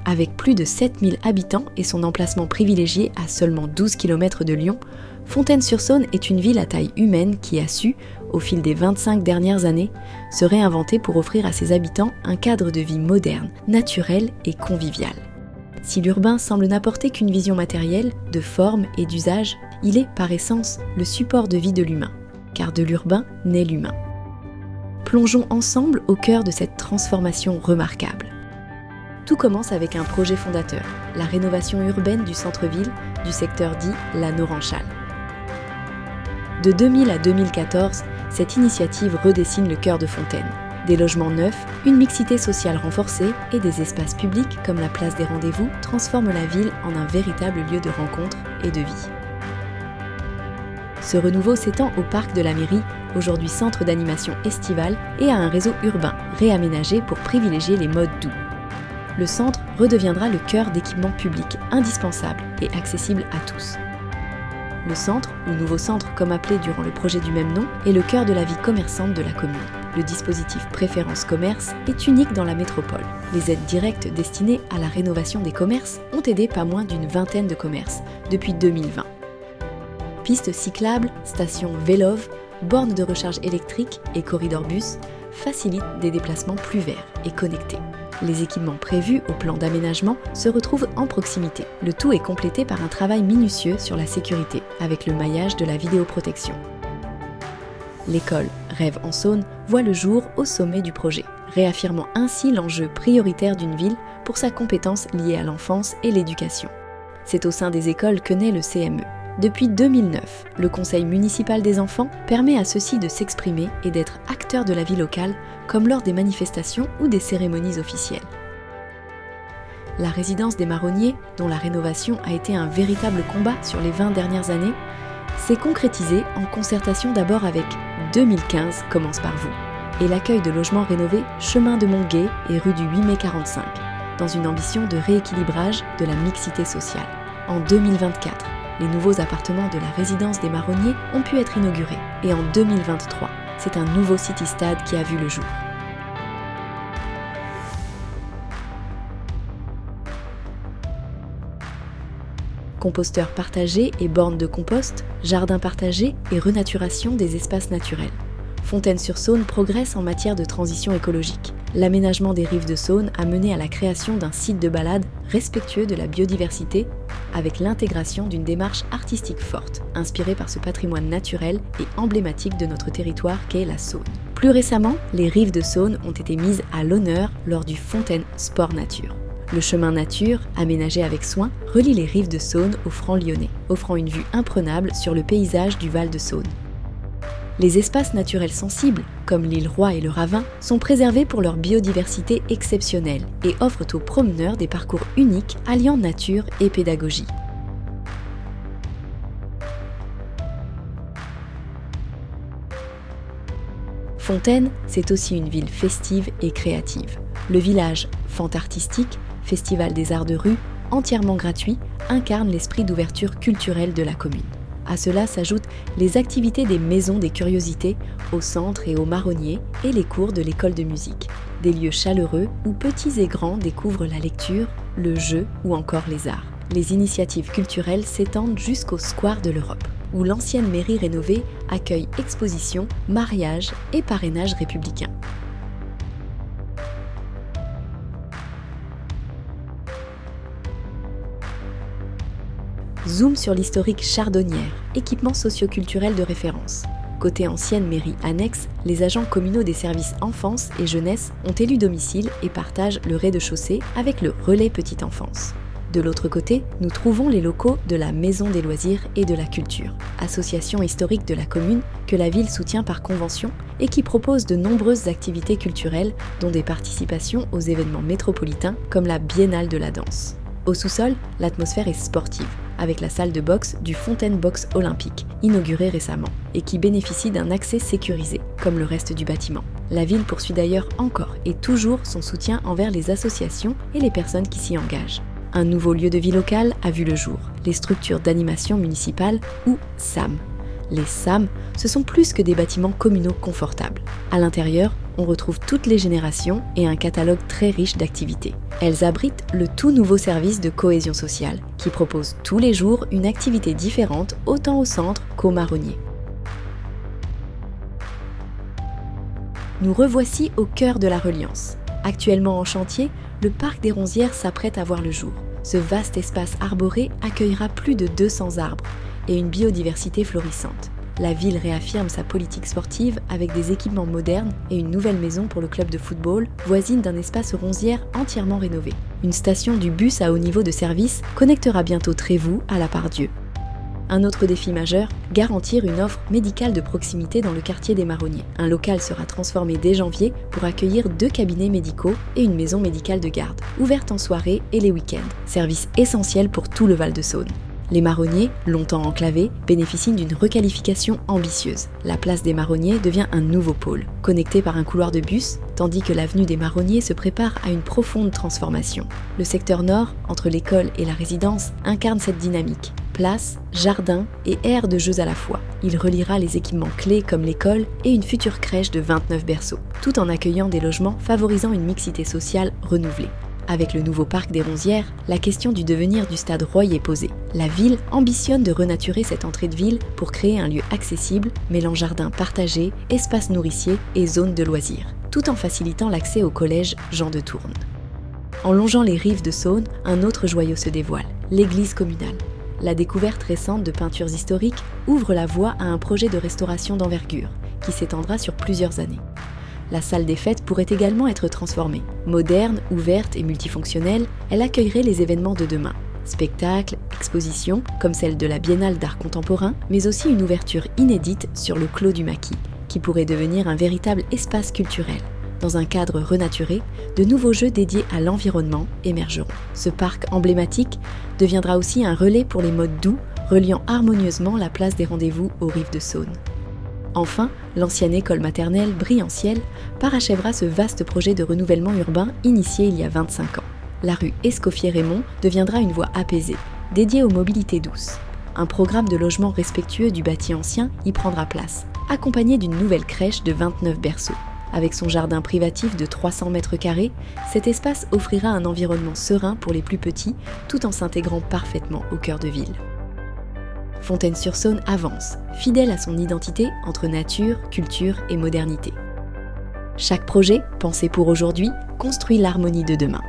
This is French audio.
Avec plus de 7000 habitants et son emplacement privilégié à seulement 12 km de Lyon, Fontaine-sur-Saône est une ville à taille humaine qui a su, au fil des 25 dernières années, se réinventer pour offrir à ses habitants un cadre de vie moderne, naturel et convivial. Si l'urbain semble n'apporter qu'une vision matérielle, de forme et d'usage, il est, par essence, le support de vie de l'humain, car de l'urbain naît l'humain. Plongeons ensemble au cœur de cette transformation remarquable. Tout commence avec un projet fondateur, la rénovation urbaine du centre-ville du secteur dit La Norenchale. De 2000 à 2014, cette initiative redessine le cœur de Fontaine. Des logements neufs, une mixité sociale renforcée et des espaces publics comme la place des rendez-vous transforment la ville en un véritable lieu de rencontre et de vie. Ce renouveau s'étend au parc de la mairie, aujourd'hui centre d'animation estivale, et à un réseau urbain réaménagé pour privilégier les modes doux. Le centre redeviendra le cœur d'équipements publics indispensables et accessibles à tous. Le centre, ou nouveau centre comme appelé durant le projet du même nom, est le cœur de la vie commerçante de la commune. Le dispositif Préférence Commerce est unique dans la métropole. Les aides directes destinées à la rénovation des commerces ont aidé pas moins d'une vingtaine de commerces depuis 2020. Pistes cyclables, stations Vélove, bornes de recharge électrique et corridors bus facilitent des déplacements plus verts et connectés. Les équipements prévus au plan d'aménagement se retrouvent en proximité. Le tout est complété par un travail minutieux sur la sécurité, avec le maillage de la vidéoprotection. L'école Rêve en Saône voit le jour au sommet du projet, réaffirmant ainsi l'enjeu prioritaire d'une ville pour sa compétence liée à l'enfance et l'éducation. C'est au sein des écoles que naît le CME. Depuis 2009, le Conseil municipal des enfants permet à ceux-ci de s'exprimer et d'être acteurs de la vie locale, comme lors des manifestations ou des cérémonies officielles. La résidence des Marronniers, dont la rénovation a été un véritable combat sur les 20 dernières années, s'est concrétisée en concertation d'abord avec 2015 commence par vous et l'accueil de logements rénovés chemin de Montguet et rue du 8 mai 45, dans une ambition de rééquilibrage de la mixité sociale. En 2024, les nouveaux appartements de la résidence des Marronniers ont pu être inaugurés. Et en 2023, c'est un nouveau city-stade qui a vu le jour. Composteurs partagés et bornes de compost, jardins partagés et renaturation des espaces naturels. Fontaine-sur-Saône progresse en matière de transition écologique. L'aménagement des rives de Saône a mené à la création d'un site de balade respectueux de la biodiversité, avec l'intégration d'une démarche artistique forte, inspirée par ce patrimoine naturel et emblématique de notre territoire qu'est la Saône. Plus récemment, les rives de Saône ont été mises à l'honneur lors du Fontaine Sport Nature. Le chemin nature, aménagé avec soin, relie les rives de Saône au franc lyonnais, offrant une vue imprenable sur le paysage du Val de Saône. Les espaces naturels sensibles, comme l'île Roi et le Ravin, sont préservés pour leur biodiversité exceptionnelle et offrent aux promeneurs des parcours uniques alliant nature et pédagogie. Fontaine, c'est aussi une ville festive et créative. Le village Fantartistique, festival des arts de rue, entièrement gratuit, incarne l'esprit d'ouverture culturelle de la commune. À cela s'ajoutent les activités des maisons des curiosités au centre et au Marronnier et les cours de l'école de musique. Des lieux chaleureux où petits et grands découvrent la lecture, le jeu ou encore les arts. Les initiatives culturelles s'étendent jusqu'au Square de l'Europe, où l'ancienne mairie rénovée accueille expositions, mariages et parrainages républicains. Zoom sur l'historique Chardonnière, équipement socio-culturel de référence. Côté ancienne mairie annexe, les agents communaux des services enfance et jeunesse ont élu domicile et partagent le rez-de-chaussée avec le relais petite enfance. De l'autre côté, nous trouvons les locaux de la Maison des loisirs et de la culture, association historique de la commune que la ville soutient par convention et qui propose de nombreuses activités culturelles, dont des participations aux événements métropolitains comme la Biennale de la danse. Au sous-sol, l'atmosphère est sportive, avec la salle de boxe du Fontaine Box Olympique, inaugurée récemment, et qui bénéficie d'un accès sécurisé, comme le reste du bâtiment. La ville poursuit d'ailleurs encore et toujours son soutien envers les associations et les personnes qui s'y engagent. Un nouveau lieu de vie local a vu le jour, les structures d'animation municipale ou SAM. Les SAM, ce sont plus que des bâtiments communaux confortables. À l'intérieur, on retrouve toutes les générations et un catalogue très riche d'activités. Elles abritent le tout nouveau service de cohésion sociale, qui propose tous les jours une activité différente autant au centre qu'au Marronnier. Nous revoici au cœur de la Reliance. Actuellement en chantier, le parc des Ronzières s'apprête à voir le jour. Ce vaste espace arboré accueillera plus de 200 arbres et une biodiversité florissante. La ville réaffirme sa politique sportive avec des équipements modernes et une nouvelle maison pour le club de football, voisine d'un espace Ronzières entièrement rénové. Une station du bus à haut niveau de service connectera bientôt Trévoux à la Part-Dieu. Un autre défi majeur, garantir une offre médicale de proximité dans le quartier des Marronniers. Un local sera transformé dès janvier pour accueillir 2 cabinets médicaux et une maison médicale de garde, ouverte en soirée et les week-ends. Service essentiel pour tout le Val-de-Saône. Les Marronniers, longtemps enclavés, bénéficient d'une requalification ambitieuse. La place des Marronniers devient un nouveau pôle, connecté par un couloir de bus, tandis que l'avenue des Marronniers se prépare à une profonde transformation. Le secteur nord, entre l'école et la résidence, incarne cette dynamique. Place, jardin et aire de jeux à la fois. Il reliera les équipements clés comme l'école et une future crèche de 29 berceaux, tout en accueillant des logements favorisant une mixité sociale renouvelée. Avec le nouveau parc des Ronzières, la question du devenir du stade Roy est posée. La ville ambitionne de renaturer cette entrée de ville pour créer un lieu accessible, mêlant jardin partagé, espace nourricier et zone de loisirs, tout en facilitant l'accès au collège Jean de Tourne. En longeant les rives de Saône, un autre joyau se dévoile, l'église communale. La découverte récente de peintures historiques ouvre la voie à un projet de restauration d'envergure, qui s'étendra sur plusieurs années. La salle des fêtes pourrait également être transformée. Moderne, ouverte et multifonctionnelle, elle accueillerait les événements de demain. Spectacles, expositions, comme celle de la Biennale d'art contemporain, mais aussi une ouverture inédite sur le Clos du Maquis, qui pourrait devenir un véritable espace culturel. Dans un cadre renaturé, de nouveaux jeux dédiés à l'environnement émergeront. Ce parc emblématique deviendra aussi un relais pour les modes doux, reliant harmonieusement la place des rendez-vous aux rives de Saône. Enfin, l'ancienne école maternelle Brianciel parachèvera ce vaste projet de renouvellement urbain initié il y a 25 ans. La rue Escoffier-Raymond deviendra une voie apaisée, dédiée aux mobilités douces. Un programme de logement respectueux du bâti ancien y prendra place, accompagné d'une nouvelle crèche de 29 berceaux. Avec son jardin privatif de 300 mètres carrés, cet espace offrira un environnement serein pour les plus petits, tout en s'intégrant parfaitement au cœur de ville. Fontaine-sur-Saône avance, fidèle à son identité entre nature, culture et modernité. Chaque projet, pensé pour aujourd'hui, construit l'harmonie de demain.